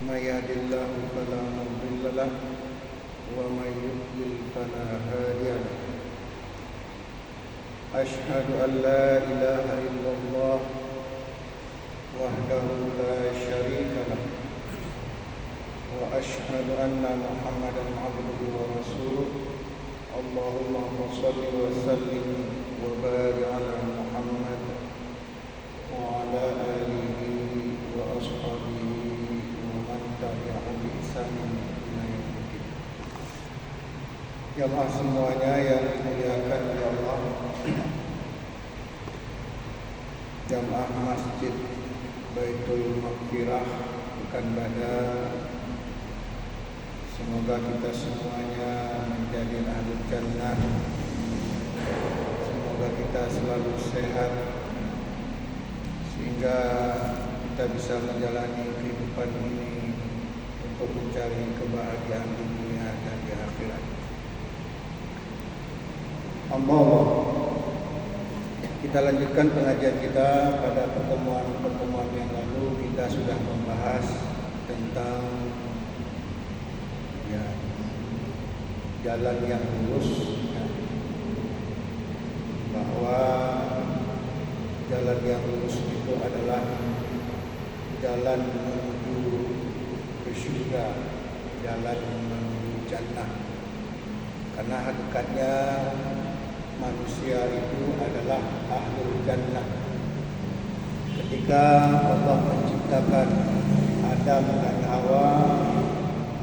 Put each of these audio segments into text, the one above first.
من يهد الله فلا مضل له ومن يضلل فلا هادي له أشهد أن لا إله إلا الله وحده لا شريك له وأشهد أن محمدا عبده ورسوله اللهم صل وسلم وبارك على محمد وعلى آله وأصحابه ومن تبعهم بإحسان إلى يوم الدين. Jamaah semuanya yang dimuliakan oleh Allah, jamaah Masjid Baitul Maghfirah Pekan Badar, semoga kita semuanya menjadi ahlul jannah. Semoga kita selalu sehat sehingga kita bisa menjalani kehidupan ini untuk mencari kebahagiaan di dunia dan di akhirat. Allah, kita lanjutkan pengajian kita. Pada pertemuan yang lalu kita sudah membahas tentang jalan yang lurus, bahwa jalan yang lurus itu adalah jalan menuju ke surga, jalan menuju jannah. Karena hakikatnya manusia itu adalah ahlul jannah. Ketika Allah menciptakan Adam dan Hawa,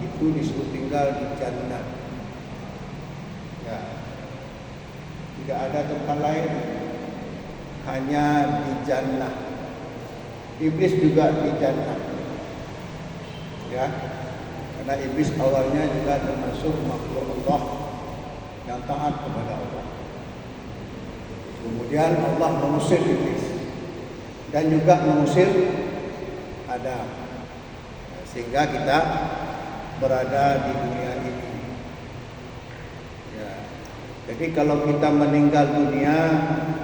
itu disuruh tinggal di jannah. Tidak ada tempat lain, hanya di jannah. Iblis juga di jannah, ya, karena iblis awalnya juga termasuk makhluk Allah yang taat kepada Allah. Kemudian Allah mengusir iblis dan juga mengusir Adam, sehingga kita berada di dunia ini. Jadi kalau kita meninggal dunia,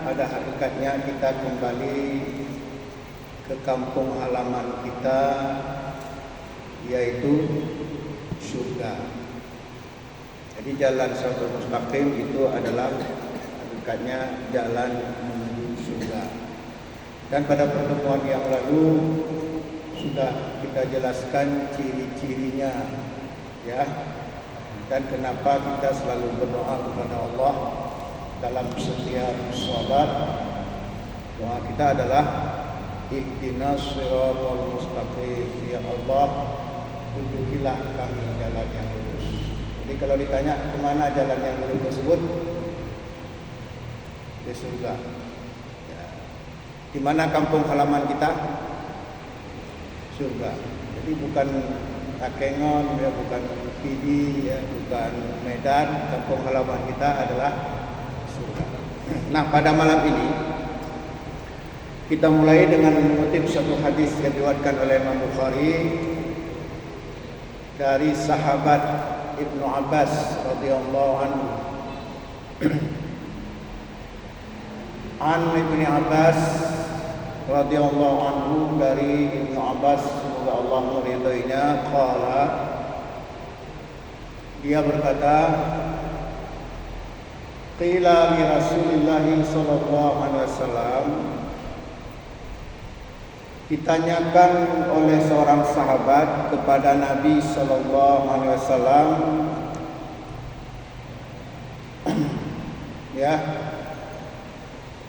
pada hakikatnya kita kembali ke kampung halaman kita, yaitu surga. Jadi jalan Shiratal Mustaqim itu adalah hakikatnya jalan menuju surga. Dan pada pertemuan yang lalu sudah kita jelaskan ciri-cirinya, ya. Dan kenapa kita selalu berdoa kepada Allah dalam setiap salat. Doa kita adalah ihdinas shiratal mustaqim, ya Allah, tunjukilah kami jalan yang lurus. Jadi kalau ditanya kemana jalan yang lurus tersebut, di surga. Ya. Di mana kampung halaman kita? Surga. Jadi bukan Takengon, ya, bukan Pidi, ya, bukan Medan. Kampung halaman kita adalah surga. Nah, pada malam ini kita mulai dengan mengutip satu hadis yang diriwayatkan oleh Imam Bukhari dari sahabat Ibnu Abbas radhiyallahu anhu. An Ibnu Abbas radhiyallahu anhu, dari Ibnu Abbas, semoga Allah meridainya, qala, dia berkata, qila li Rasulillah sallallahu alaihi wasallam, ditanyakan oleh seorang sahabat kepada Nabi sallallahu alaihi wasallam, ya,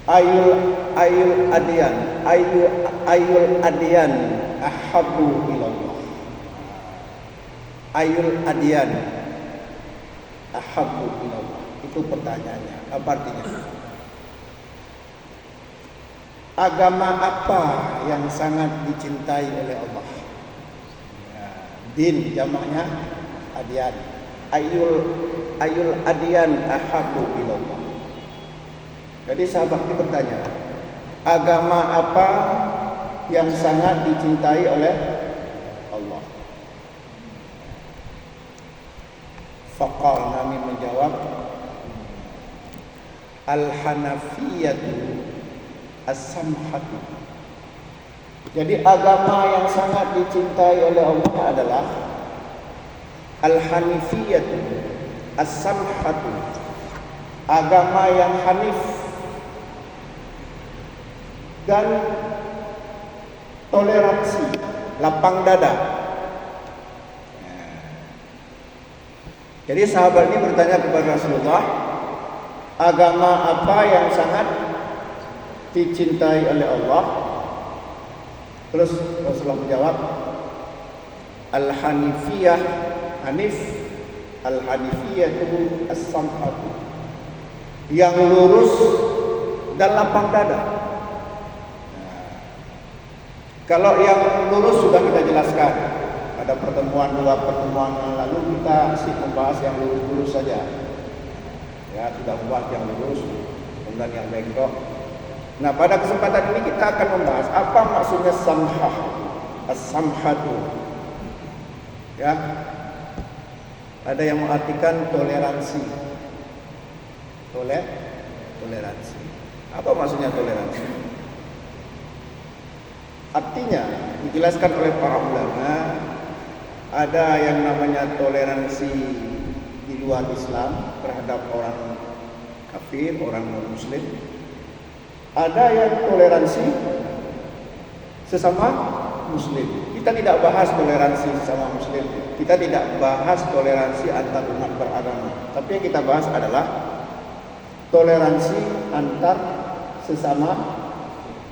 ayul adyan ahabbu ilallah. Ayul adyan ahabbu ilallah. Itu pertanyaannya. Apa artinya? Agama apa yang sangat dicintai oleh Allah? Ya, din jamaknya adyan. Ayul adyan ahabbu ilallah. Jadi sahabat ini bertanya, agama apa yang sangat dicintai oleh Allah? Faqal, Nabi menjawab, Al-Hanafiyatu as-samhatu. Jadi agama yang sangat dicintai oleh Allah adalah Al-Hanifiyah, As-Samhatu, agama yang hanif dan toleransi, lapang dada. Jadi sahabat ini bertanya kepada Rasulullah, agama apa yang sangat dicintai oleh Allah? Terus Rasulullah menjawab, Al-Hanifiyah, Hanif, Al-Hanifiyah itu As-Samhatu, yang lurus dan lapang dada. Kalau yang lurus sudah kita jelaskan pada dua pertemuan yang lalu, kita membahas yang lurus-lurus saja. Ya, sudah membahas yang lurus, kemudian yang bengkok. Nah, pada kesempatan ini kita akan membahas apa maksudnya samhah, as-samhatu. Ya, ada yang mengartikan toleransi. Toleransi. Apa maksudnya toleransi? Artinya dijelaskan oleh para ulama, ada yang namanya toleransi di luar Islam terhadap orang kafir, orang non-muslim. Ada yang toleransi sesama muslim. Kita tidak bahas toleransi sesama muslim. Kita tidak bahas toleransi antar umat beragama. Tapi yang kita bahas adalah toleransi antar sesama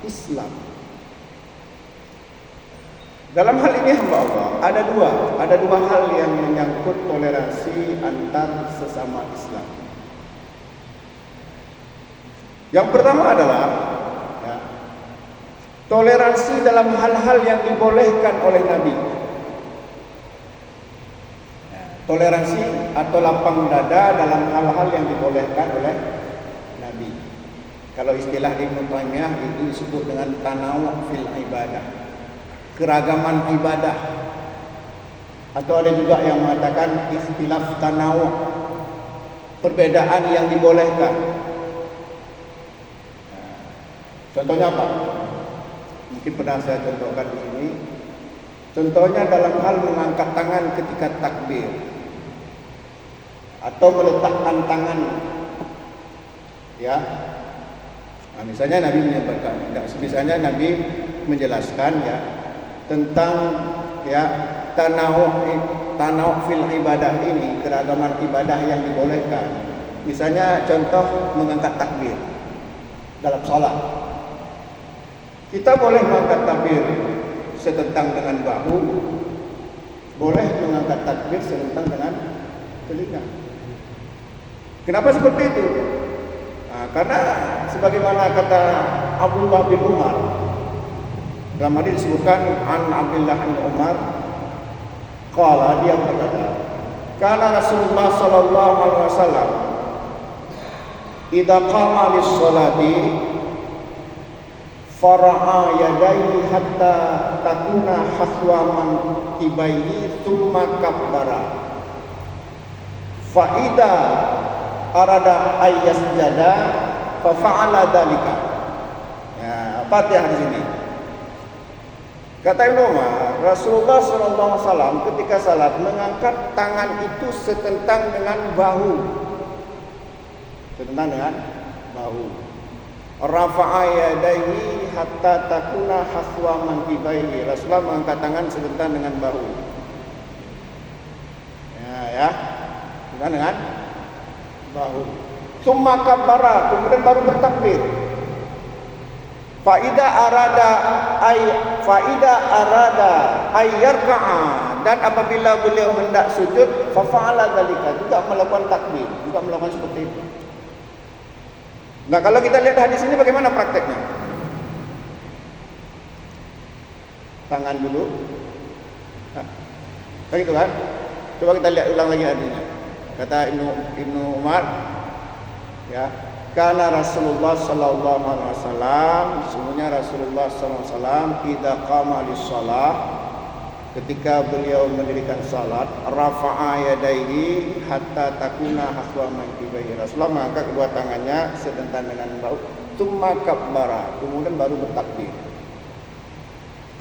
Islam. Dalam hal ini hamba Allah ada dua hal yang menyangkut toleransi antar sesama Islam. Yang pertama adalah toleransi dalam hal-hal yang dibolehkan oleh Nabi. Toleransi atau lapang dada dalam hal-hal yang dibolehkan oleh Nabi. Kalau istilah Ibnu Taimiyah itu disebut dengan tanawu fil ibadah, keragaman ibadah. Atau ada juga yang mengatakan ikhtilaf tanawu, perbedaan yang dibolehkan. Contohnya apa? Mungkin pernah saya contohkan di sini. Contohnya dalam hal mengangkat tangan ketika takbir atau meletakkan tangan. Ya. Nah, misalnya Nabi menyampaikan, misalnya Nabi menjelaskan ya tentang ya tanawuh fil ibadah ini, keragaman ibadah yang dibolehkan. Misalnya contoh mengangkat takbir dalam sholat. Kita boleh mengangkat takbir setentang dengan bahu, boleh mengangkat takbir setentang dengan telinga. Kenapa seperti itu? Nah, karena sebagaimana kata Abdullah bin Umar, dalam hadis disebutkan an Abdullah bin Umar, qala, dia berkata, kana Rasulullah sallallahu alaihi wasallam idza qama lis-sholati fara'a yadayhi hatta takuna haswa mankibaihi thumma kabbara fa idza arada ayyasjada fa fa'ala dzalika. Ya, apa artinya di sini? Kata Ibnu Umar, Rasulullah sallallahu alaihi wasallam ketika salat mengangkat tangan itu setentang dengan bahu. Setentang dengan bahu. Rafa'a yadayhi hatta takuna haswa mankibaihi. Rasulullah mengangkat tangan setentang dengan bahu. Ya. Setentang dengan bahu. Tsumma kabbara, kemudian baru bertakbir. Faida arada ayyarka'a, dan apabila beliau hendak sujud fa fa'ala dzalika, juga melakukan takbir, juga melakukan seperti itu. Nah, kalau kita lihat hadis ini bagaimana prakteknya? Tangan dulu. Nah, begitu kan? Coba kita lihat ulang lagi hadisnya. Kata Ibnu Umar, ya, kana Rasulullah sallallahu alaihi wasallam, sesungguhnya Rasulullah sallallahu alaihi wasallam idza qama lis-shalah, ketika beliau mendirikan salat, rafa'a yadayhi hatta takuna haswa mankibaihi. Rasulullah mengangkat kedua tangannya setentang dengan bahu, tsumma kabbara, kemudian baru bertakbir.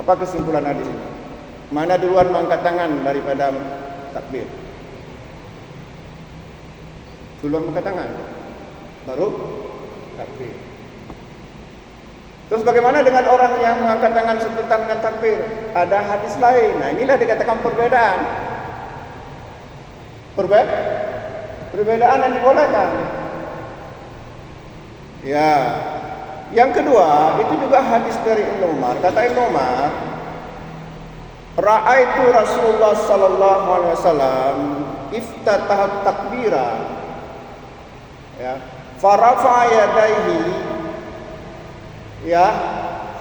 Apa kesimpulan hadis ini? Mana duluan mengangkat tangan daripada takbir? Duluan mengangkat tangan, baru takbir. Terus bagaimana dengan orang yang mengangkat tangan sebentar dengan takbir? Ada hadis lain. Nah, inilah dikatakan perbedaan. Perbedaan yang dibolehkan. Ya. Yang kedua, itu juga hadis dari Ibnu Umar. Kata Ibnu Umar, ra'aitu Rasulullah sallallahu alaihi wasallam iftataha takbira. Ya. Farafa'a yadayhi ya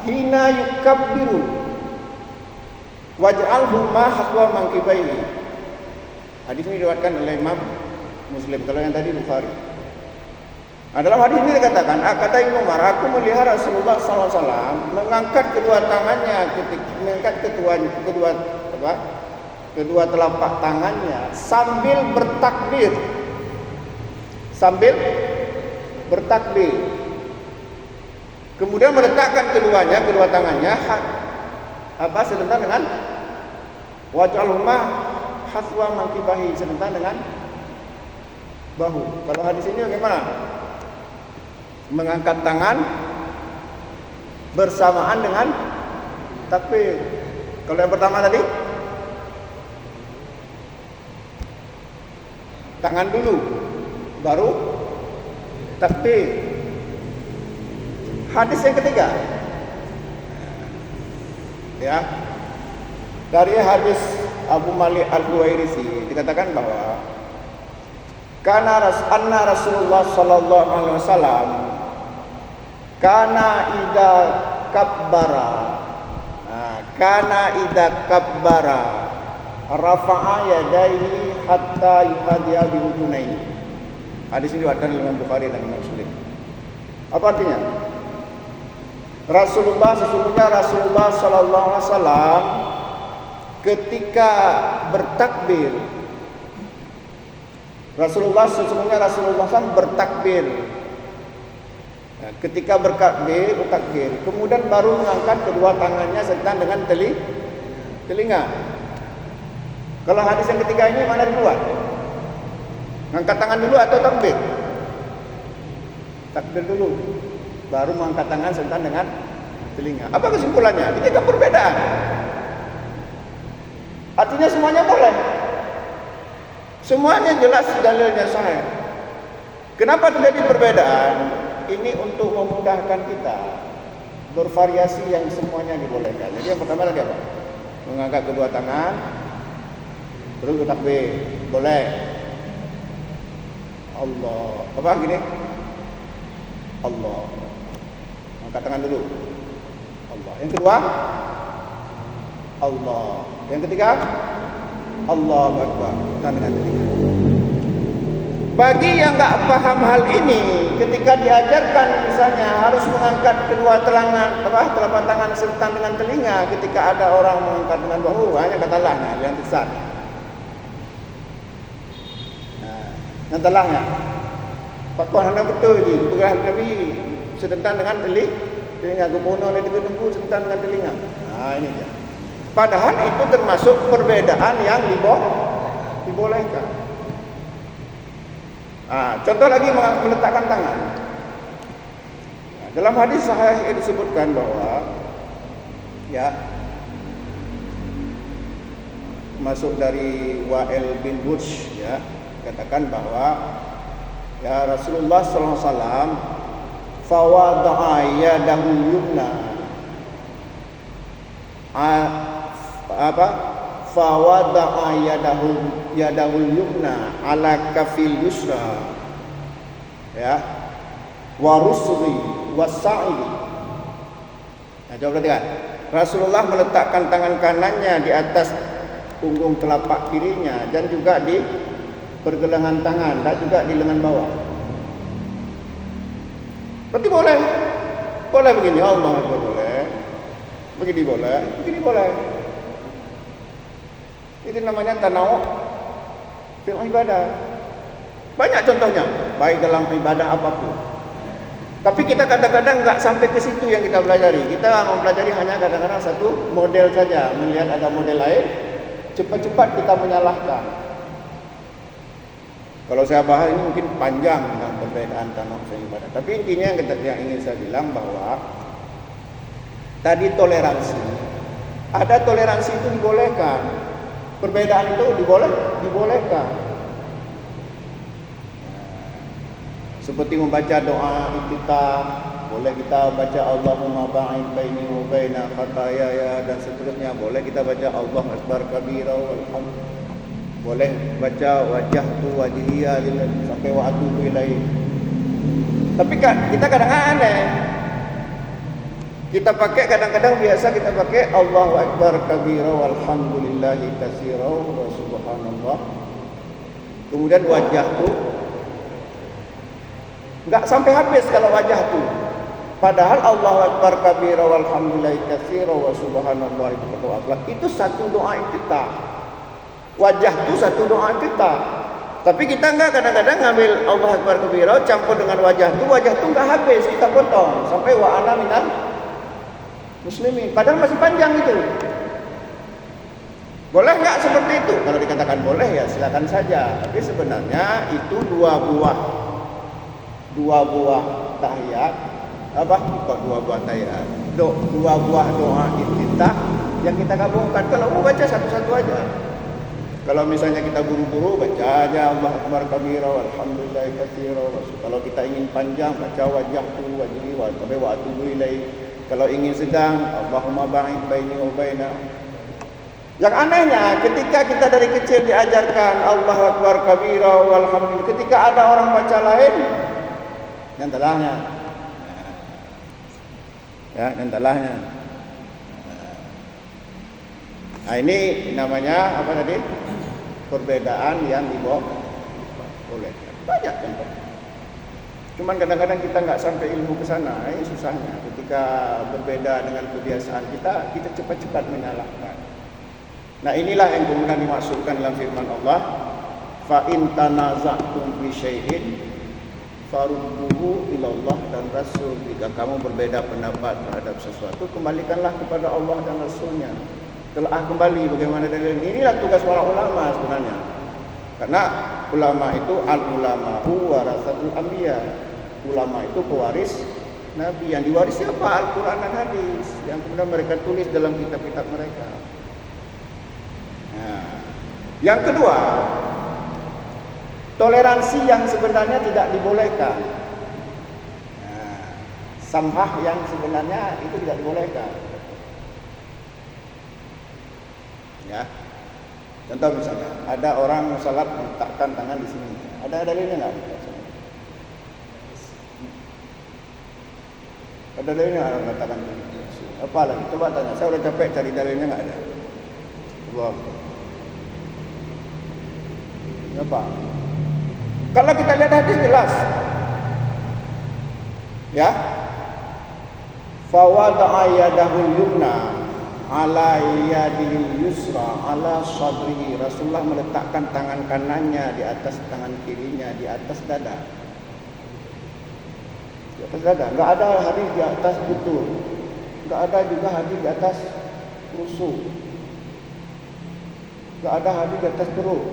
hina yukabbiru waj'alhu ma haswa mankibaihi. Hadis ini diriwayatkan oleh Imam Muslim. Kalau yang tadi Bukhari. Nah, dalam hadis ini dikatakan, kata Ibnu Umar, aku melihat Rasulullah SAW mengangkat kedua tangannya, mengangkat kedua telapak tangannya sambil bertakbir. Kemudian meletakkan kedua tangannya sedentar dengan waj'alhuma haswa mankibahi, sedentar dengan bahu. Kalau hadis ini bagaimana? Mengangkat tangan bersamaan dengan takbir. Kalau yang pertama tadi tangan dulu baru takbir. Hadis yang ketiga ya, dari hadis Abu Malik Al-Huwairisi dikatakan bahwa anna Rasulullah sallallahu alaihi wasallam kana idza kabbara rafa'a yadayhi hatta yuhadiya bi udunayhi. Hadis ini diriwayatkan oleh Imam Bukhari dan Imam Muslim. Apa artinya? Sesungguhnya Rasulullah sallallahu alaihi wasallam ketika bertakbir, Rasulullah SAW bertakbir. Nah, ketika bertakbir, kemudian baru mengangkat kedua tangannya serta dengan telinga. Kalau hadis yang ketiga ini mana duluan? Mengangkat tangan dulu atau takbir? Takbir dulu, baru mengangkat tangan serta dengan telinga. Apa kesimpulannya? Ini kan perbedaan. Artinya semuanya boleh. Semuanya jelas dalilnya sahih. Kenapa terjadi perbedaan? Ini untuk memudahkan kita bervariasi yang semuanya dibolehkan. Jadi yang pertama tadi apa? Mengangkat kedua tangan, terus takbir, boleh. Allah, apa gini? Allah. Angkat tangan dulu. Allah. Yang kedua, Allah. Yang ketiga, Allahu Akbar. Tangan telinga. Bagi yang tak paham hal ini, ketika diajarkan misalnya harus mengangkat kedua telapak tangan serta dengan telinga, ketika ada orang mengangkat dengan bahu, hanya katalah yang besar. Yang telahnya Pak Kuan hendak betul je berah Nabi sedentan dengan telinga gubernur oleh tunggu sedentan dengan telinga. Ini dia. Padahal itu termasuk perbedaan yang dibolehkan. Contoh lagi meletakkan tangan. Dalam hadis sahih disebutkan bahwa masuk dari Wa'il bin Hujr katakan bahwa Rasulullah sallallahu alaihi wasallam fawada'a yadahu yumna fawada'a yadahu yumna ala kafil yusra wa rusri wasa'ili. Coba perhatikan. Rasulullah meletakkan tangan kanannya di atas punggung telapak kirinya dan juga di pergelangan tangan dan juga di lengan bawah. Berarti boleh begini, Allah boleh. Begini boleh. Itu namanya tanawwu fil ibadah. Banyak contohnya, baik dalam ibadah apapun. Tapi kita kadang-kadang nggak sampai ke situ yang kita pelajari. Kita mempelajari hanya kadang-kadang satu model saja. Melihat ada model lain, cepat-cepat kita menyalahkan. Kalau saya bahas ini mungkin panjang tentang perbedaan tanah dan ibadah. Tapi intinya yang ingin saya bilang bahwa tadi toleransi. Ada toleransi itu dibolehkan. Perbedaan itu dibolehkan. Seperti membaca doa iftitah, boleh kita baca Allahumma ba'id baini wa baina khataaya dan seterusnya. Boleh kita baca Allah akbar kabira walhamd. Boleh baca wajhtu wajhiya lillahi sampai wa atubu ilaih. Tapi kita kadang-kadang aneh. Kita pakai kadang-kadang biasa kita pakai Allahu akbar kabira walhamdulillahi katsira wa subhanallah. Kemudian wajhtu enggak sampai habis kalau wajah tu. Padahal Allahu akbar kabira walhamdulillahi katsira wa subhanallah itu satu doa iftitah. Wajah tu satu doa iftitah. Tapi kita enggak kadang-kadang ngambil Allahu akbar kabira campur dengan wajah tu enggak habis, kita potong sampai wa ana minal muslimin. Padahal masih panjang itu. Boleh enggak seperti itu? Kalau dikatakan boleh ya silakan saja. Tapi sebenarnya itu dua buah tahiyat, dua buah tahiyat, dua buah doa iftitah yang kita gabungkan. Kalau mau baca satu-satu aja. Kalau misalnya kita buru-buru baca aja Allah akbar kabira walhamdulillahi katsira. Kalau kita ingin panjang baca wajhtu wajhi wa atubu ilaih. Kalau ingin sedang Allahumma ba'id baini wa baina. Yang anehnya ketika kita dari kecil diajarkan Allah akbar kabira walhamdulillah, ketika ada orang baca lain yang telahnya, yang telahnya. Nah ini namanya apa tadi? Perbedaan yang dibolehkan. Banyak contoh. Cuman kadang-kadang kita nggak sampai ilmu ke sana. Ini susahnya. Ketika berbeda dengan kebiasaan kita cepat-cepat menyalahkan. Nah inilah yang kemudian dimaksudkan dalam firman Allah, fa in tanaza'tum fi syai'in farudduhu ilallah dan Rasul. Jika kamu berbeda pendapat terhadap sesuatu, kembalikanlah kepada Allah dan Rasulnya. Telah kembali bagaimana dalil. Inilah tugas para ulama sebenarnya. Karena ulama itu al-ulama'u warasatul anbiya. Ulama itu pewaris Nabi. Yang diwaris siapa? Al-Quran dan hadis. Yang kemudian mereka tulis dalam kitab-kitab mereka. Nah, yang kedua, toleransi yang sebenarnya tidak dibolehkan. Nah, samhah yang sebenarnya itu tidak dibolehkan. Ya. Contoh misalnya, ada orang salat meletakkan tangan di sini. Ada dalilnya enggak? Ada dalilnya orang meletakkan di sini. Apa lagi? Coba tanya. Saya udah capek cari dalilnya enggak ada. Allah. Apa? Kalau kita lihat hadis jelas. Ya. Fawada'a yadahul yumna ala yadil yusra ala sadrihi. Rasulullah meletakkan tangan kanannya di atas tangan kirinya di atas dada. Di atas dada. Enggak ada hadis di atas butur. Enggak ada juga hadis di atas rusuk. Enggak ada hadis di atas perut.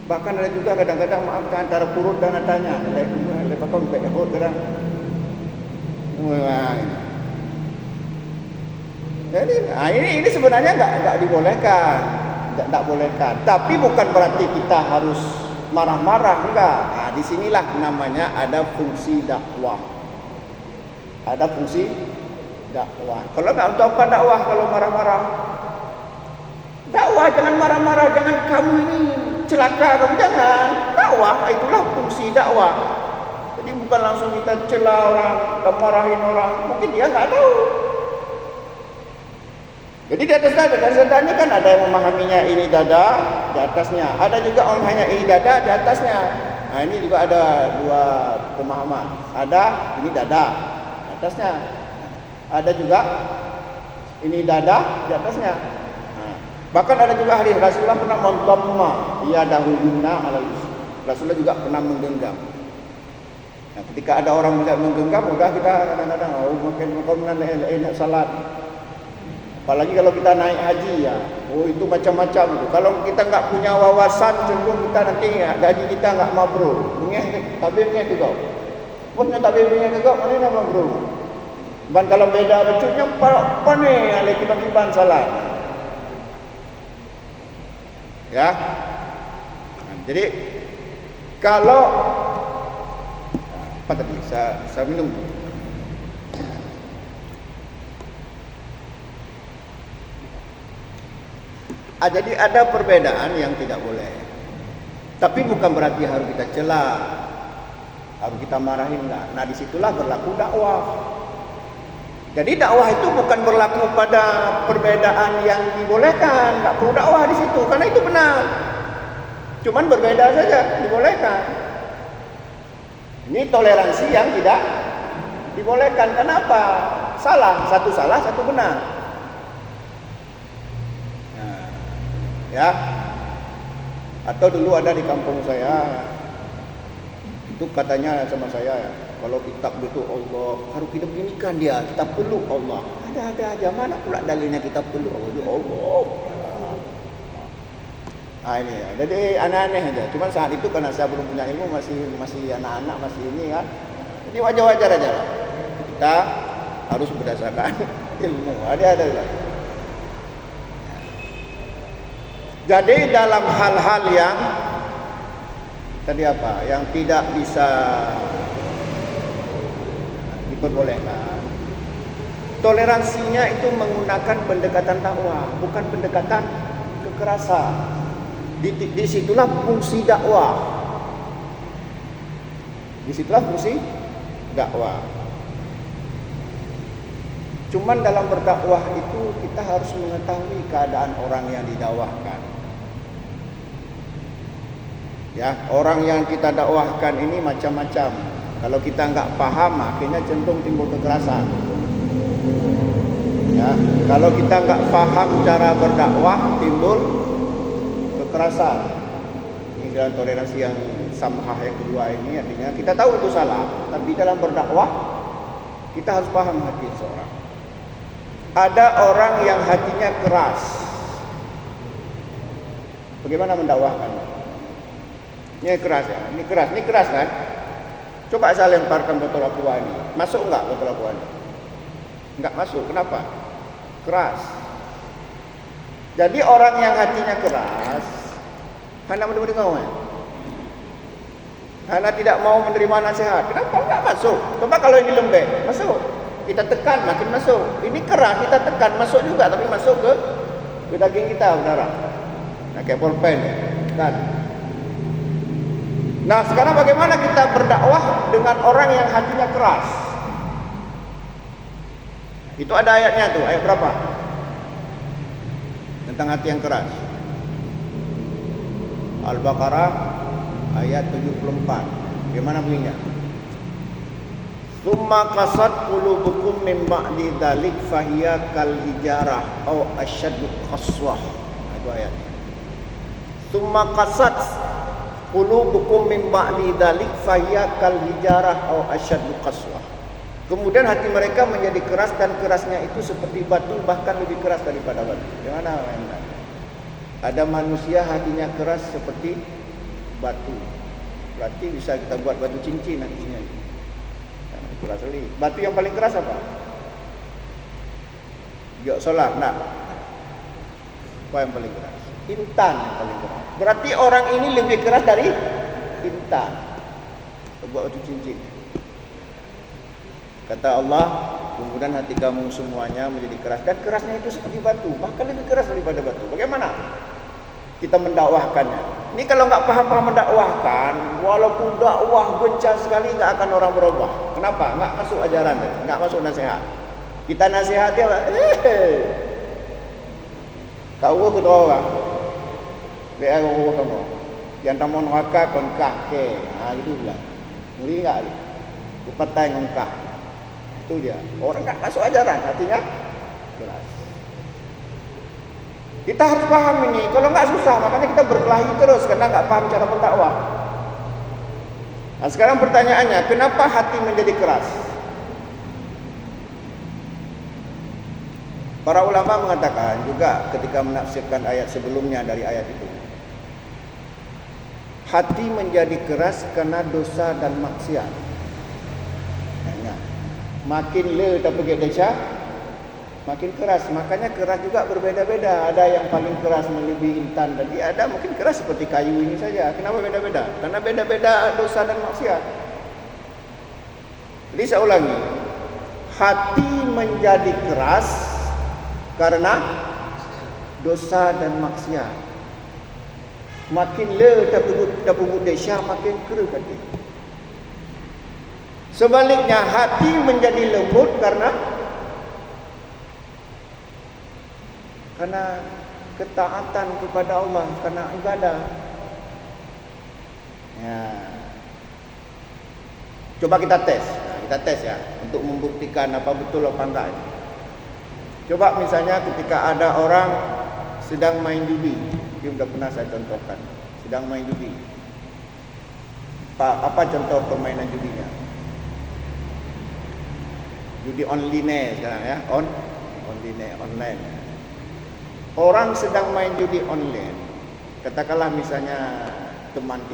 Bahkan ada juga kadang-kadang maafkan antara perut dan adanya. Lepas kau baik perut kadang. Jadi, ini sebenarnya enggak dibolehkan, enggak bolehkan. Tapi bukan berarti kita harus marah-marah, enggak. Nah, disinilah namanya ada fungsi dakwah. Ada fungsi dakwah. Kalau enggak untuk apa dakwah kalau marah-marah? Dakwah jangan marah-marah, jangan kamu ini celaka, kamu jangan. Dakwah itulah fungsi dakwah. Jadi bukan langsung kita cela orang, kita marahin orang. Mungkin dia enggak tahu. Jadi di atas dadanya kan ada yang memahaminya ini dada di atasnya, ada juga memahaminya ini dada di atasnya. Nah ini juga ada dua pemahaman. Ada ini dada di atasnya, ada juga ini dada di atasnya. Nah, bahkan ada juga hadis Rasulullah pernah mendhamma, ia dahul yumna alal yusra. Rasulullah juga pernah menggenggam. Nah, ketika ada orang tidak menggenggam, udah kita kadang-kadang makin enak salat. Apalagi kalau kita naik haji ya, itu macam-macam itu. Kalau kita nggak punya wawasan, cenderung kita nanti gaji kita nggak mabrur. Tabibnya juga. Punya tabibnya juga, mana nak mabrur? Ban kalau beda bacanya apa nih? Ada kiban salat. Ya. Nah, jadi kalau apa tadi? Saya minum. Jadi ada perbedaan yang tidak boleh. Tapi bukan berarti harus kita cela, harus kita marahin, enggak. Nah, disitulah berlaku dakwah. Jadi dakwah itu bukan berlaku pada perbedaan yang dibolehkan, enggak perlu dakwah di situ karena itu benar. Cuman berbeda saja, dibolehkan. Ini toleransi yang tidak dibolehkan. Kenapa? Salah, satu benar. Ya, atau dulu ada di kampung saya itu katanya sama saya, kalau kita butuh Allah harus kita beginikan dia, kita peluk Allah. Ada aja, mana pula dalilnya kita peluk Allah? Nah ini ya, jadi aneh-aneh aja. Cuma saat itu karena saya belum punya ilmu, masih anak-anak, masih ini kan, ini wajar-wajar aja lah. Kita harus berdasarkan ilmu. Ada. Jadi dalam hal-hal yang tadi apa, yang tidak bisa diperbolehkan, toleransinya itu menggunakan pendekatan dakwah, bukan pendekatan kekerasan. Disitulah fungsi dakwah. Disitulah fungsi dakwah. Cuman dalam berdakwah itu kita harus mengetahui keadaan orang yang didakwahkan. Ya, orang yang kita dakwahkan ini macam-macam. Kalau kita nggak paham, akhirnya cenderung timbul kekerasan. Ya, kalau kita nggak paham cara berdakwah, timbul kekerasan. Ini dalam toleransi yang samhah yang kedua ini, artinya kita tahu itu salah, tapi dalam berdakwah kita harus paham hati seorang. Ada orang yang hatinya keras. Bagaimana mendakwahkan? Ini keras ya, ini keras kan? Coba saya lemparkan botol aqua ini, masuk enggak botol aqua ini? Enggak masuk, kenapa? Keras. Jadi orang yang hatinya keras, hendak mendengar ya? Karena tidak mau menerima nasihat, kenapa enggak masuk? Coba kalau ini lembek, masuk. Kita tekan, makin masuk. Ini keras, kita tekan, masuk juga, tapi masuk ke daging kita, saudara. Nah, kayak pulpen, kan? Nah, sekarang bagaimana kita berdakwah dengan orang yang hatinya keras? Itu ada ayatnya tuh, ayat berapa? Tentang hati yang keras. Al-Baqarah ayat 74. Bagaimana bunyinya? Tsumma qasat qulubukum min ba'di dzalik fahiya kal hijarah aw asyaddu qaswah. Itu ayatnya. Tsumma qasat qulubukum min ba'di dzalik fahiya kal hijarah aw asyaddu qaswah. Kemudian hati mereka menjadi keras dan kerasnya itu seperti batu, bahkan lebih keras daripada batu. Gimana? Ada manusia hatinya keras seperti batu. Berarti bisa kita buat batu cincin nantinya. Keras sekali. Batu yang paling keras apa? Giok solar, nak. Apa yang paling keras? Intan yang paling keras. Berarti orang ini lebih keras dari intan. Buat batu cincin. Kata Allah, kemudian hati kamu semuanya menjadi keras, dan kerasnya itu seperti batu, bahkan lebih keras daripada batu. Bagaimana kita mendakwahkannya? Ini kalau nggak paham-paham mendakwahkan, walaupun dakwah gencar sekali, nggak akan orang berubah. Kenapa? Nggak masuk ajaran, nggak masuk nasihat. Kita nasihati apa? Kau kedua orang, biar kau kamu, yang tamu neraka konkah ke, itu bilang, ngeri nggak? Kupatai ngongkah. Itu dia. Orang nggak masuk ajaran, hatinya keras. Kita harus paham ini. Kalau nggak susah, makanya kita berkelahi terus karena nggak paham cara berdakwah. Nah, sekarang pertanyaannya, kenapa hati menjadi keras? Para ulama mengatakan juga ketika menafsirkan ayat sebelumnya dari ayat itu, hati menjadi keras karena dosa dan maksiat. Nah, makin le tak pergi desa, makin keras. Makanya keras juga berbeda-beda. Ada yang paling keras melebihi intan tadi, ada mungkin keras seperti kayu ini saja. Kenapa beda-beda? Karena beda-beda dosa dan maksiat. Jadi saya ulangi, hati menjadi keras karena dosa dan maksiat. Makin le tak desa, makin keras hati. Sebaliknya, hati menjadi lembut karena ketaatan kepada Allah, karena ibadah. Ya. Coba kita tes. Nah, kita tes ya untuk membuktikan apa betul apa enggak. Coba misalnya ketika ada orang sedang main judi, ini sudah pernah saya contohkan, sedang main judi. Apa contoh permainan judinya? Judi online sekarang ya, online. Orang sedang main judi online. Katakanlah misalnya teman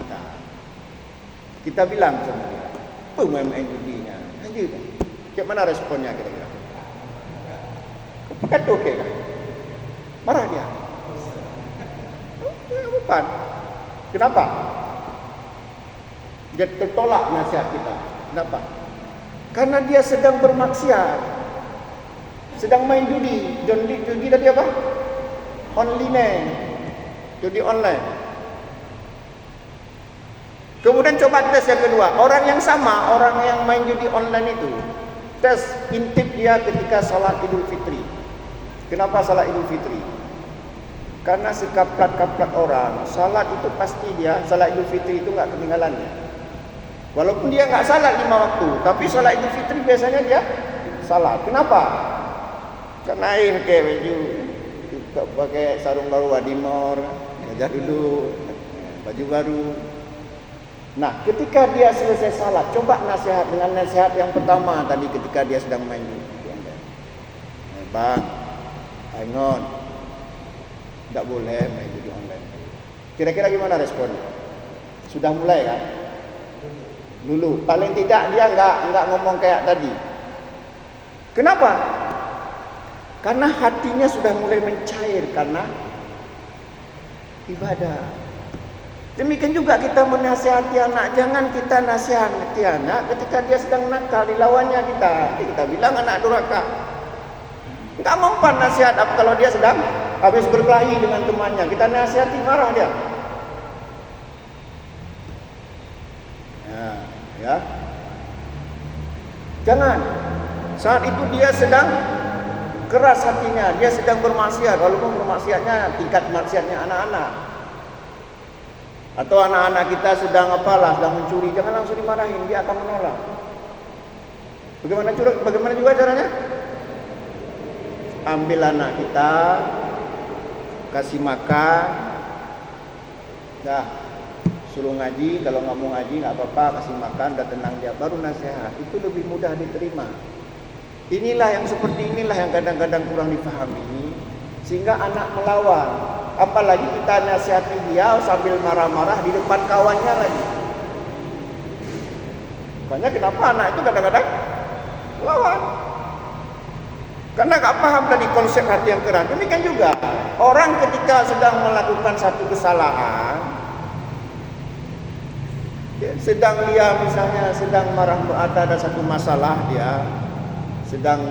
kita bilang sama dia, apa main judinya? Lanjut. Bagaimana responnya kira-kira? Kata okey kan? Marah dia. Bukan. Kenapa? Dia tertolak nasihat kita. Kenapa? Karena dia sedang bermaksiat. Sedang main judi. Judi tadi apa? Online. Judi online. Kemudian coba tes yang kedua. Orang yang sama, orang yang main judi online itu, tes intip dia ketika salat Idul Fitri. Kenapa salat Idul Fitri? Karena sekaplat-kaplat orang, salat itu pasti dia, salat Idul Fitri itu enggak ketinggalannya. Walaupun dia enggak salat 5 waktu, tapi salat Idul Fitri biasanya dia salat. Kenapa? Karena pakai pakai sarung baru Wadimor, wajah dulu, baju baru. Nah, ketika dia selesai salat, coba nasihat dengan nasihat yang pertama tadi ketika dia sedang main judi. Bang, Aingon, tidak boleh main judi online. Kira-kira gimana responnya? Sudah mulai kan? Dulu, paling tidak dia enggak ngomong kayak tadi. Kenapa? Karena hatinya sudah mulai mencair karena ibadah. Demikian juga kita menasihati anak, jangan kita nasihati anak ketika dia sedang nakal, dilawannya kita bilang anak durhaka. Enggak mempan nasihat apa kalau dia sedang habis berkelahi dengan temannya. Kita nasihati, marah dia. Ya. Jangan. Saat itu dia sedang keras hatinya, dia sedang bermaksiat, walaupun bermaksiatnya tingkat maksiatnya anak-anak. Atau anak-anak kita sedang sedang mencuri, jangan langsung dimarahin, dia akan menolak. Bagaimana juga caranya? Ambil anak kita, kasih makan, dah suruh ngaji. Kalau nggak mau ngaji nggak apa-apa, kasih makan, dah tenang dia, baru nasihat. Itu lebih mudah diterima. Seperti inilah yang kadang-kadang kurang difahami, sehingga anak melawan. Apalagi kita nasihati dia sambil marah-marah di depan kawannya lagi. Makanya kenapa anak itu kadang-kadang lawan? Karena gak paham tadi konsep hati yang keras. Demikian juga orang ketika sedang melakukan satu kesalahan, sedang marah, ada satu masalah, sedang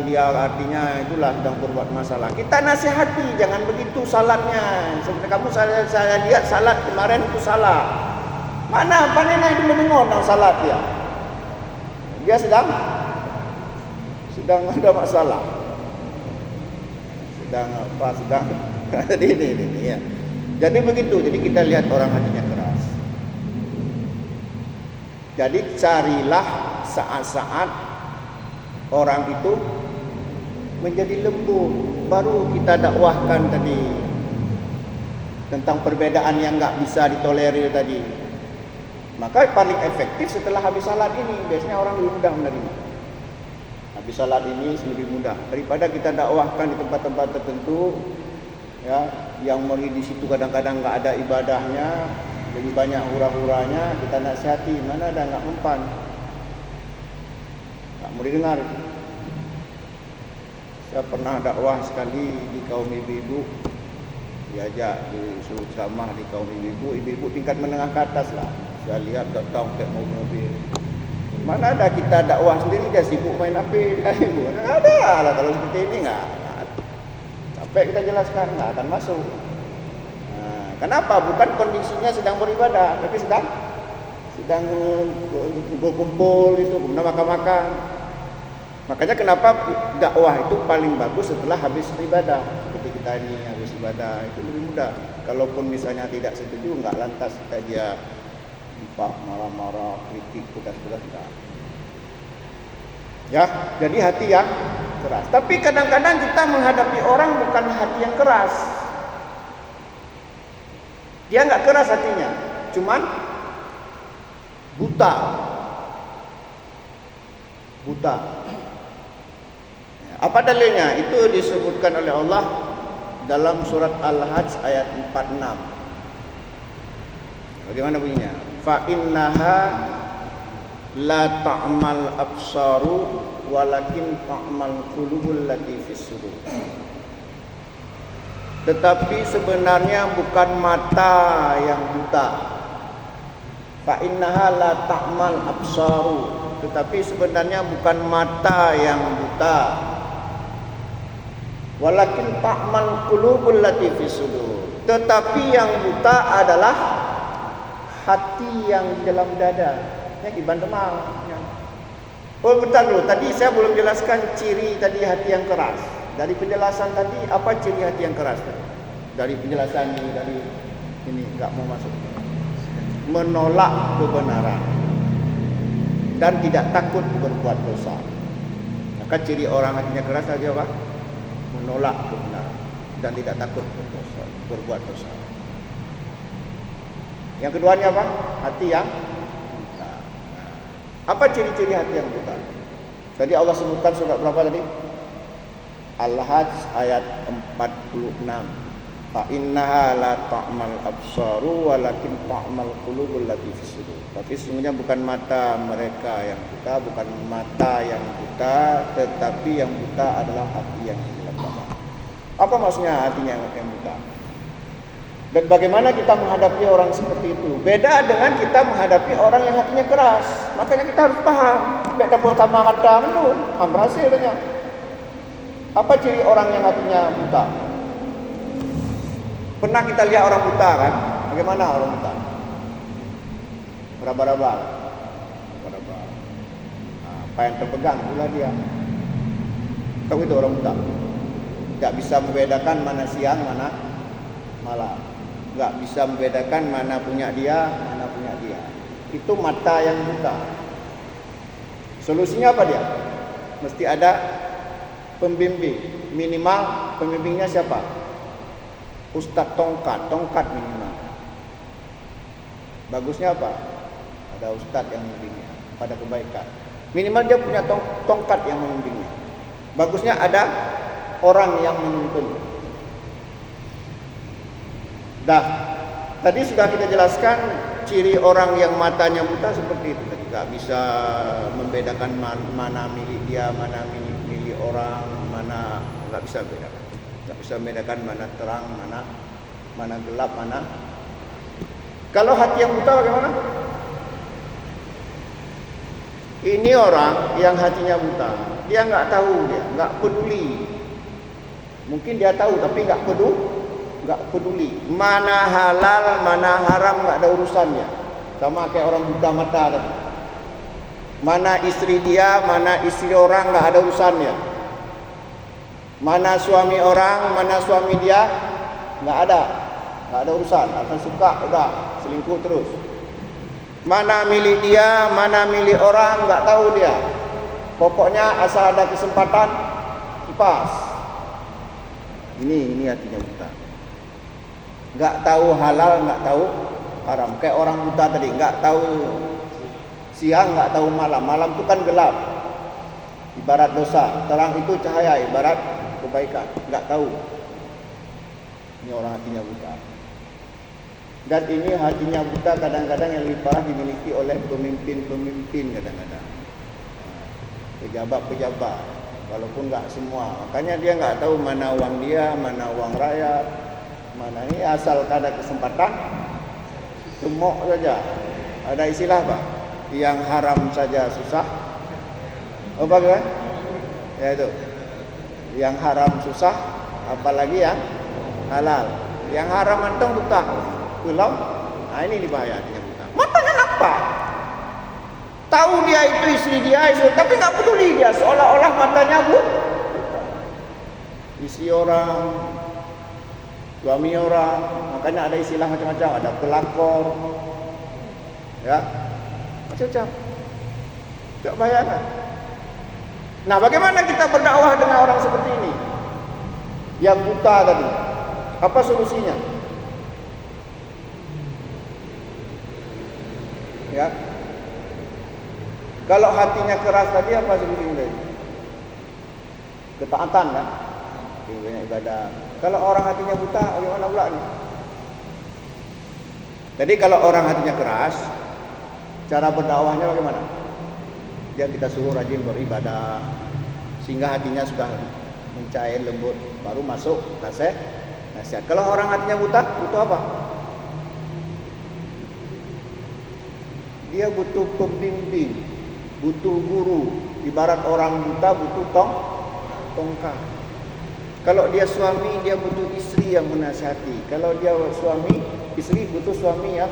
berbuat masalah. Kita nasihati, jangan begitu salatnya. Seperti kamu saya lihat salat kemarin itu salah. Mana panennya itu mendengar tentang salat dia. Dia sedang ada masalah. Sedang ini ya. Jadi begitu. Jadi kita lihat orang hatinya keras. Jadi carilah saat-saat orang itu menjadi lembut, baru kita dakwahkan tadi tentang perbedaan yang enggak bisa ditolerir tadi. Maka paling efektif setelah habis salat ini, biasanya orang lebih mudah menerima. Habis salat ini lebih mudah daripada kita dakwahkan di tempat-tempat tertentu, ya, yang murid di situ kadang-kadang nggak ada ibadahnya, lebih banyak hura-huranya. Kita nasihati, mana ada nggak mempan, nggak mau didengar. Saya pernah dakwah sekali di kaum ibu-ibu, diajak disuruh ceramah di kaum ibu-ibu tingkat menengah ke atas lah. Saya lihat datang kayak mobil. Mana ada kita dakwah sendiri dia sibuk main HP ibu. Ada lah kalau seperti ini nggak. Sampai kita jelaskan nggak akan masuk. Nah, kenapa? Bukan kondisinya sedang beribadah, tapi sedang berkumpul itu, kemudian makan-makan. Makanya kenapa dakwah itu paling bagus setelah habis ibadah. Seperti kita ini habis ibadah itu lebih mudah. Kalaupun misalnya tidak setuju, nggak lantas kita dia marah-marah, kritik, pedas-pedas enggak. Ya, jadi hati yang keras. Tapi kadang-kadang kita menghadapi orang bukan hati yang keras. Dia nggak keras hatinya, cuman buta. Apa dalilnya? Itu disebutkan oleh Allah dalam surat Al-Hajj ayat 46. Bagaimana bunyinya? Fa innaha la ta'mal absaru walakin ta'mal qulubul lati fis sudur. Tetapi sebenarnya bukan mata yang buta. Fa innaha la ta'mal absaru, tetapi sebenarnya bukan mata yang buta. Walakin ta'mal qulubul lati fis sudur. Tetapi yang buta adalah hati yang di dalam dada, yang di bandemal. Oh bentar dulu, tadi saya belum jelaskan ciri tadi hati yang keras. Dari penjelasan tadi, apa ciri hati yang keras? Dari penjelasan ini, dari ini nggak mau masuk. Menolak kebenaran dan tidak takut berbuat dosa. Maka ciri orang hatinya keras tadi apa? Menolak kebenaran dan tidak takut berbuat dosa. Yang keduanya apa? Hati yang buta. Apa ciri-ciri hati yang buta? Tadi Allah sebutkan surat berapa tadi? Al-Hajj ayat 46. Fa innaha la ta'mal absaru walakin ta'mal qulubul lati fis sudur. Tapi sesungguhnya bukan mata mereka yang buta, bukan mata yang buta, tetapi yang buta adalah hati yang di dalam dada. Apa maksudnya hatinya yang buta? Dan bagaimana kita menghadapi orang seperti itu? Beda dengan kita menghadapi orang yang hatinya keras. Makanya kita harus paham. Beda pertama kata itu, berhasil katanya. Apa ciri orang yang hatinya buta? Pernah kita lihat orang buta kan? Bagaimana orang buta? Beraba-raba. Apa yang terpegang pula dia. Tahu itu orang buta. Tidak bisa membedakan mana siang, mana malam. Nggak bisa membedakan mana punya dia, mana punya dia. Itu mata yang buta. Solusinya apa dia? Mesti ada pembimbing. Minimal pembimbingnya siapa? Ustadz tongkat minimal. Bagusnya apa? Ada ustadz yang membimbingnya pada kebaikan. Minimal dia punya tongkat yang membimbingnya. Bagusnya ada orang yang menuntun. Dah, tadi sudah kita jelaskan ciri orang yang matanya buta seperti itu. Tadi nggak bisa membedakan mana milik dia, mana milik orang, mana nggak bisa bedakan. Nggak bisa membedakan mana terang, mana gelap, mana. Kalau hati yang buta bagaimana? Ini orang yang hatinya buta, dia nggak tahu, dia nggak peduli. Mungkin dia tahu tapi nggak peduli. Mana halal, mana haram nggak ada urusannya. Sama kayak orang buta mata tadi. Mana istri dia, mana istri orang nggak ada urusannya. Mana suami orang, mana suami dia nggak ada urusan. Asal suka udah selingkuh terus. Mana milik dia, mana milik orang nggak tahu dia. Pokoknya asal ada kesempatan kipas. Ini hatinya buta. Nggak tahu halal, nggak tahu haram. Kayak orang buta tadi, nggak tahu siang, nggak tahu malam. Malam itu kan gelap, ibarat dosa. Terang itu cahaya, ibarat kebaikan. Nggak tahu. Ini orang hatinya buta. Dan ini hatinya buta kadang-kadang yang lebih parah dimiliki oleh pemimpin-pemimpin kadang-kadang. Pejabat-pejabat, walaupun nggak semua. Makanya dia nggak tahu mana uang dia, mana uang rakyat, mana ini asal ada kesempatan, gemuk saja. Ada istilah apa? Yang haram saja susah. Oh bagaimana? Ya itu. Yang haram susah, apalagi yang halal. Yang haram antong buta. Belum. Nah ini bahaya artinya buta. Matanya nampak. Tahu dia itu istri dia, tapi nggak peduli dia. Seolah-olah matanya buta. Isi orang, suami orang. Makanya ada istilah macam-macam. Ada pelakor, ya, macam-macam. Tak bayangkan. Nah, bagaimana kita berdakwah dengan orang seperti ini? Yang buta tadi. Apa solusinya? Ya. Kalau hatinya keras tadi apa solusinya? Ketaatan kan? Banyak ibadah. Kalau orang hatinya buta, bagaimana pula nih? Jadi kalau orang hatinya keras, cara berdakwahnya bagaimana? Dia kita suruh rajin beribadah, sehingga hatinya sudah mencair lembut, baru masuk nasihat. Kalau orang hatinya buta, butuh apa? Dia butuh pembimbing, butuh guru. Ibarat orang buta butuh tongkat. Kalau dia suami, dia butuh istri yang menasihati. Kalau dia suami, istri butuh suami yang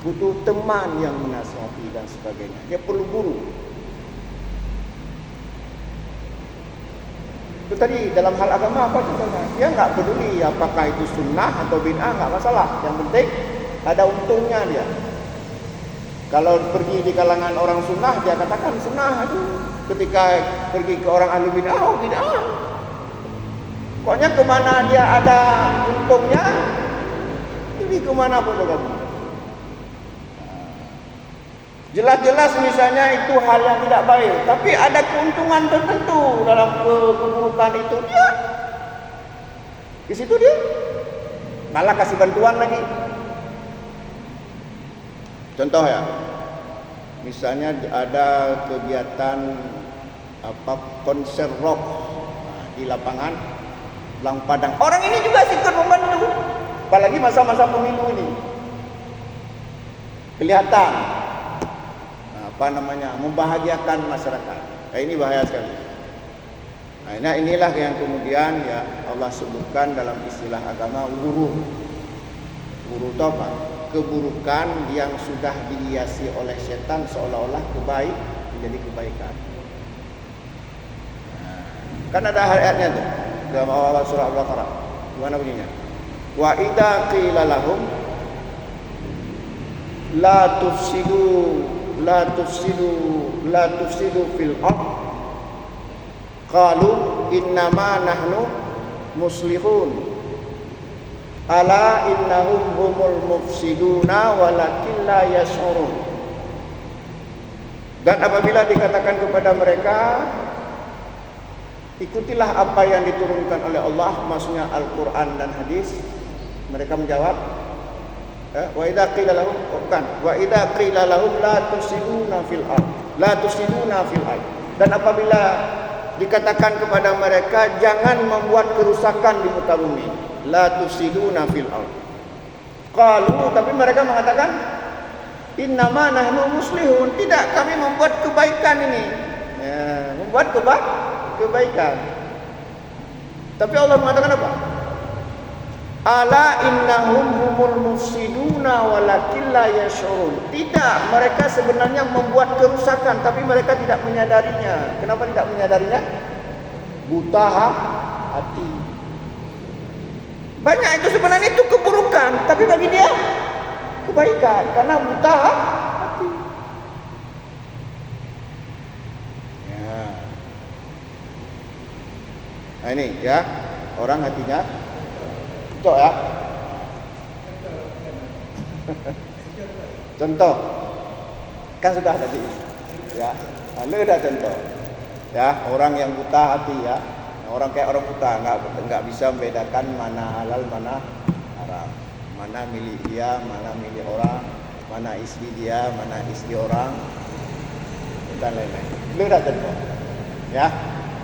butuh teman yang menasihati dan sebagainya. Dia perlu guru. Itu tadi dalam hal agama apa contohnya? Dia nggak peduli apakah itu sunnah atau bid'ah, nggak masalah. Yang penting ada untungnya dia. Kalau pergi di kalangan orang sunnah, dia katakan sunnah itu. Ketika pergi ke orang ahli bid'ah, oh bid'ah. Pokoknya kemana dia ada untungnya, ini kemana pun bergabung. Jelas-jelas misalnya itu hal yang tidak baik, tapi ada keuntungan tertentu dalam keburukan itu, dia di situ dia malah kasih bantuan lagi. Contoh ya, misalnya ada kegiatan konser rock di lapangan Lang Padang. Orang ini juga ikut membantu, apalagi masa-masa pemilu ini. Kelihatan membahagiakan masyarakat. Ini bahaya sekali. Nah, inilah yang kemudian ya Allah sebutkan dalam istilah agama guru. Guru itu apa? Keburukan yang sudah dihiasi oleh setan seolah-olah menjadi kebaikan. Kan ada ayatnya tuh dalam awal surah Al-Baqarah. Gimana bunyinya? Wa idza qila lahum la tufsidu fil ard qalu innama nahnu muslihun ala innahum humul mufsiduna walakin la yash'urun. Dan apabila dikatakan kepada mereka, ikutilah apa yang diturunkan oleh Allah, maksudnya Al-Quran dan hadis, mereka menjawab, wa idza qila lahum la tufsiduna fil ard. Dan apabila dikatakan kepada mereka, jangan membuat kerusakan di muka bumi, la tufsiduna fil ard. Qalu, tapi mereka mengatakan, innama nahnu muslihun, tidak, kami membuat kebaikan ini. Ya, membuat kebaikan. Tapi Allah mengatakan apa? Ala innahum humul mufsiduna walakin la yash'urun. Tidak, mereka sebenarnya membuat kerusakan, tapi mereka tidak menyadarinya. Kenapa tidak menyadarinya? Buta hati. Banyak itu sebenarnya itu keburukan, tapi bagi dia kebaikan karena buta hati. Ya. Nah ini ya, orang hatinya ya. Contoh, kan sudah tadi, ya. Lalu ada contoh, ya, orang yang buta hati, ya, orang kayak orang buta nggak bisa membedakan mana halal mana haram, mana milik dia, mana milik orang, mana istri dia, mana istri orang, dan lain-lain. Lalu ada contoh, ya.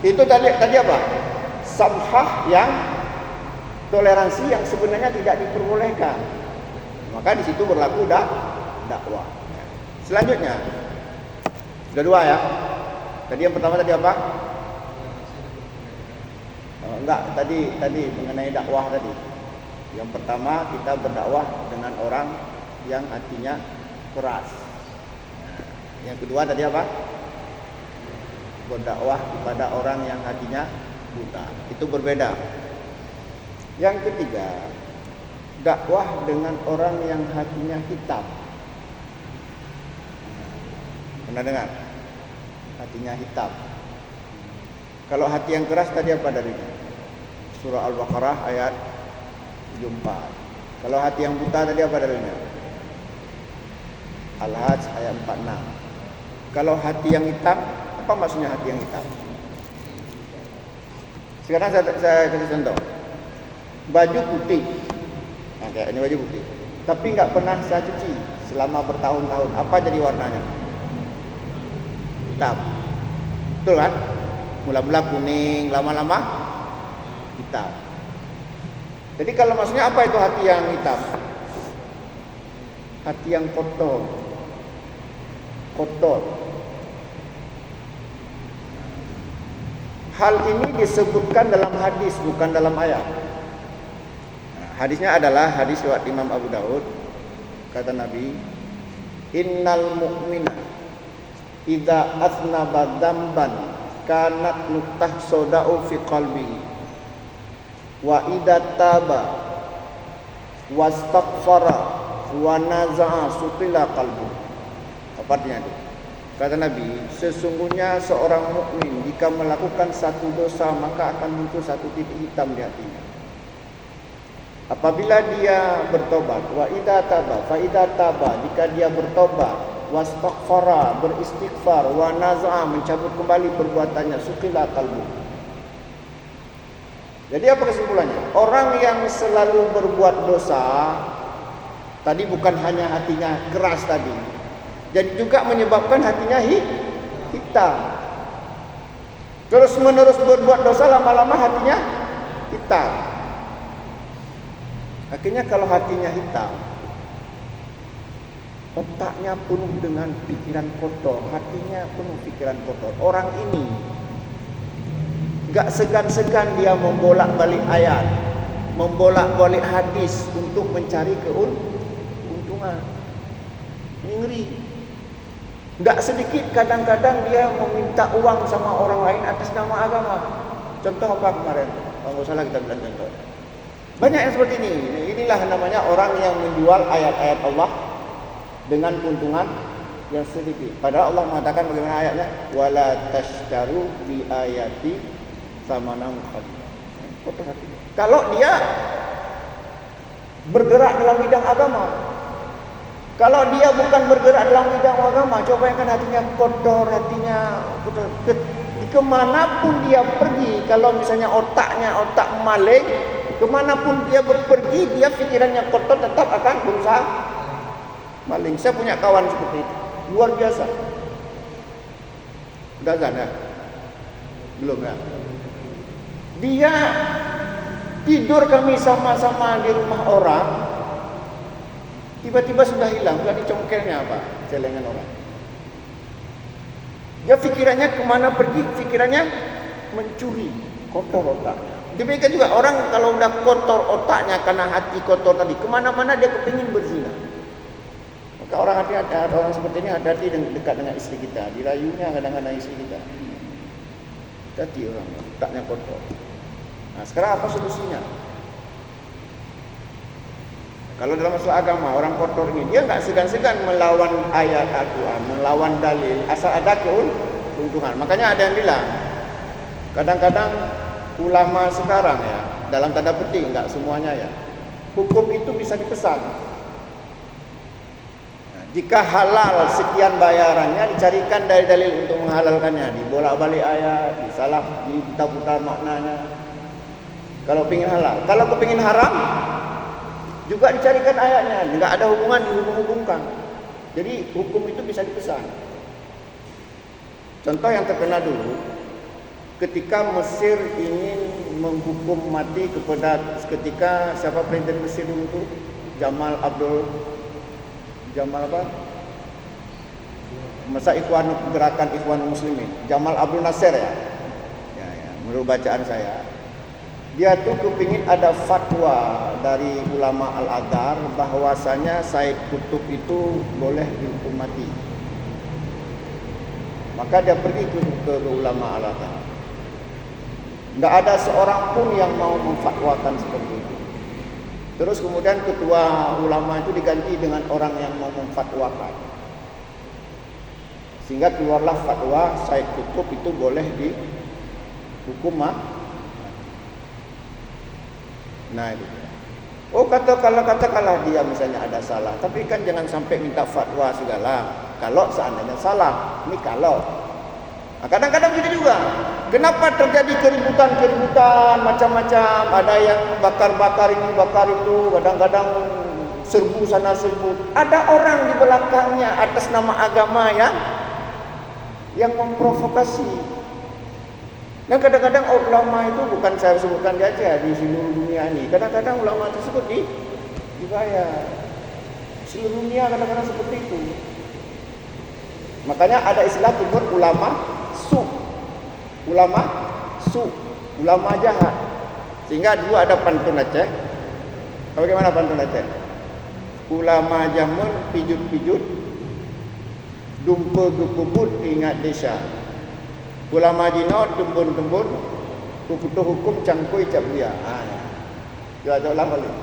Itu tadi apa? Samhah yang toleransi yang sebenarnya tidak diperbolehkan. Maka di situ berlaku dakwah. Selanjutnya, sudah dua ya. Tadi yang pertama tadi apa? Tadi mengenai dakwah tadi. Yang pertama kita berdakwah dengan orang yang hatinya keras. Yang kedua tadi apa? Berdakwah kepada orang yang hatinya buta. Itu berbeda. Yang ketiga, dakwah dengan orang yang hatinya hitam. Pernah dengar? Hatinya hitam. Kalau hati yang keras tadi apa darinya? Surah Al-Baqarah ayat 74. Kalau hati yang buta tadi apa darinya? Al-Hajj ayat 46. Kalau hati yang hitam, apa maksudnya hati yang hitam? Sekarang saya kasih contoh. Baju putih. Nah, kayak ini baju putih. Tapi nggak pernah saya cuci selama bertahun-tahun. Apa jadi warnanya? Hitam. Betul kan? Mula-mula kuning, lama-lama hitam. Jadi kalau maksudnya apa itu hati yang hitam? Hati yang kotor. Kotor. Hal ini disebutkan dalam hadis, bukan dalam ayat. Hadisnya adalah hadis riwayat Imam Abu Daud. Kata Nabi, innal mu'mina idza aznaba dzamban kanat nuqtah soda'u fi qalbihi wa idza taba wastaghfara wa naza'a sutila qalbu. Apa artinya itu? Kata Nabi, sesungguhnya seorang mukmin jika melakukan satu dosa maka akan muncul satu titik hitam di hatinya. Apabila dia bertobat, wa idza taba, fa idza taba, jika dia bertobat, wastaghfara, beristighfar, wa naza'a, mencabut kembali perbuatannya, sukila qalbu. Jadi apa kesimpulannya? Orang yang selalu berbuat dosa tadi bukan hanya hatinya keras tadi, jadi juga menyebabkan hatinya hitam. Terus menerus berbuat dosa, lama-lama hatinya hitam. Akhirnya kalau hatinya hitam, otaknya penuh dengan pikiran kotor, hatinya penuh pikiran kotor. Orang ini gak segan-segan dia membolak-balik ayat, membolak-balik hadis untuk mencari keuntungan. Ngeri. Gak sedikit kadang-kadang dia meminta uang sama orang lain atas nama agama. Contoh apa kemarin? Kalau salah kita bilang contoh. Banyak yang seperti ini. Inilah namanya orang yang menjual ayat-ayat Allah dengan keuntungan yang sedikit. Padahal Allah mengatakan bagaimana ayatnya? Wala tashtaru bi ayati samanan qalila. Kalau dia bergerak dalam bidang agama, kalau dia bukan bergerak dalam bidang agama, coba yang kan hatinya kotor, hatinya kotor. Kemanapun dia pergi, kalau misalnya otaknya otak maling, kemanapun dia pergi, dia pikirannya kotor, tetap akan berusaha maling. Saya punya kawan seperti itu, luar biasa. Udah azan ya? Belum ya? Dia tidur kami sama-sama di rumah orang, tiba-tiba sudah hilang, sudah dicongkelnya apa? Celengan orang. Dia pikirannya kemana pergi, pikirannya mencuri, kotor otaknya. Demikian juga orang kalau udah kotor otaknya karena hati kotor tadi, kemana-mana dia kepingin berzina. Maka orang hati-hati, orang seperti ini hati-hati dekat dengan istri kita, dirayunya kadang-kadang istri kita. Hati orang, otaknya kotor. Nah, sekarang apa solusinya? Kalau dalam masalah agama, orang kotor ini dia nggak segan-segan melawan ayat Al-Quran, melawan dalil, asal ada keuntungan. Makanya ada yang bilang, kadang-kadang ulama sekarang ya, dalam tanda petik, nggak semuanya ya, hukum itu bisa dipesan. Jika halal sekian bayarannya, dicarikan dalil-dalil untuk menghalalkannya, dibolak-balik ayat, diputar-putar maknanya. Kalau pingin halal, kalau kepingin haram, juga dicarikan ayatnya, nggak ada hubungan, dihubung-hubungkan. Jadi hukum itu bisa dipesan. Contoh yang terkenal dulu, ketika Mesir ingin menghukum mati ketika siapa presiden Mesir dulu itu? Jamal apa? Masa gerakan Ikhwan Muslimin, Jamal Abdul Nasir ya. Menurut bacaan saya, dia tuh kepingin ada fatwa dari ulama Al-Azhar bahwasanya Said Qutb itu boleh dihukum mati. Maka dia pergi ke ulama Al-Azhar. Enggak ada seorang pun yang mau memfatwakan seperti itu. Terus kemudian ketua ulama itu diganti dengan orang yang mau memfatwakan. Sehingga keluarlah fatwa Said Qutb itu boleh dihukum mati. Nah itu. Katakanlah dia misalnya ada salah, tapi kan jangan sampai minta fatwa segala. Kalau seandainya salah, ini kalau. Nah, kadang-kadang gitu juga. Kenapa terjadi keributan macam-macam? Ada yang bakar-bakar ini, bakar itu. Kadang-kadang serbu sana serbu. Ada orang di belakangnya atas nama agama yang memprovokasi. Dan kadang-kadang ulama itu bukan saya sebutkan di Aceh, di seluruh dunia ini. Kadang-kadang ulama tersebut dibayar. Seluruh dunia kadang-kadang seperti itu. Makanya ada istilah timur ulama su. Ulama jahat. Sehingga dulu ada pantun Aceh. Bagaimana pantun Aceh? Ulama jamun pijut-pijut, dumpe gepubut ingat desa. Ulama jino tembun-tembun, kukutuh hukum cangkui cabria. Dia ulang balik.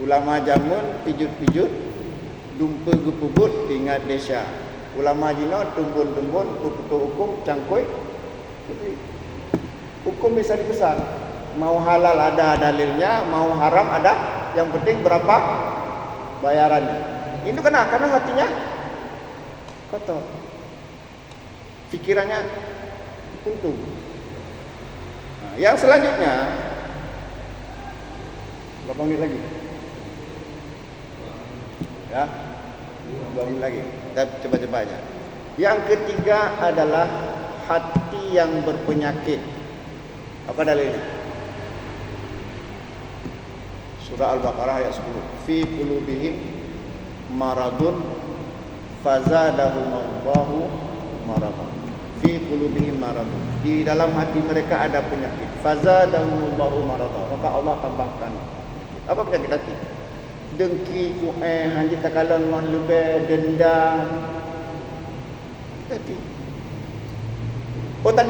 Ulama jamun pijut-pijut, dumpe gepubut ingat desa. Ulama jino tembun-tembun, kukutuh hukum cangkui. Hukum bisa dipesan. Mau halal ada dalilnya, mau haram ada. Yang penting berapa bayarannya. Itu karena hatinya kotor. Pikirannya untung. Nah, yang selanjutnya 8 menit lagi. Ya. 2 menit lagi. Kita coba-coba aja. Yang ketiga adalah hati yang berpenyakit. Apa dalilnya? Surah Al-Baqarah ayat 10. Fi qulubihim maradun fazadahumullahu maradun. Fi qulubihim maradun. Di dalam hati mereka ada penyakit. Fazadahumullahu maradun. Maka Allah tambahkan. Apa penyakit hati? Dengki, hanya takalan wan lebih, dendam. Tadi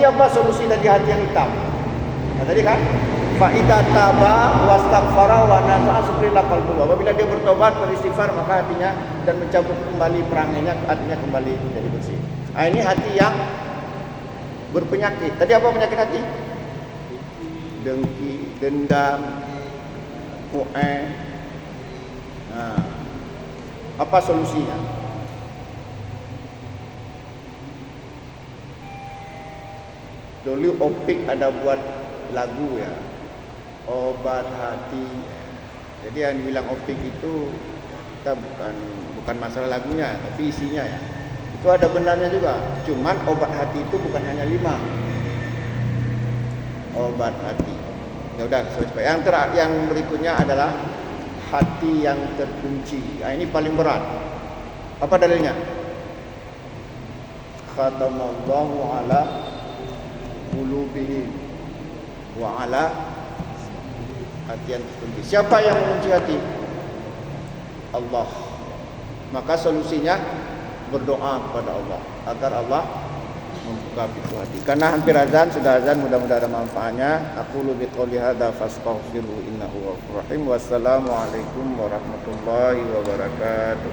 apa solusi dari hati yang hitam? Nah, tadi kan fa'idha taba wastaghfara wa nasa'a sukrila qalbuhu. Apabila dia bertobat, beristighfar, maka hatinya dan mencabut kembali perangainya, hatinya kembali menjadi bersih. Nah, ini hati yang berpenyakit. Tadi apa penyakit hati? Dengki, dendam, Nah, apa solusinya? Dulu Opik ada buat lagu ya, obat hati. Jadi yang dibilang Opik itu kita bukan masalah lagunya, tapi isinya ya. Itu ada benarnya juga. Cuman obat hati itu bukan hanya 5 obat hati. Ya udah, yang berikutnya adalah hati yang terkunci. Nah, ini paling berat. Apa dalilnya? Khatamallahu ala qulubihim wa ala hati yang terkunci. Siapa yang mengunci hati? Allah. Maka solusinya berdoa kepada Allah agar Allah membuka pintu hati. Karena hampir azan, sudah azan, mudah-mudahan ada manfaatnya. Aqulu biqouli hadza fastaghfiru innahu ghafurur rahim. Wassalamualaikum warahmatullahi wabarakatuh.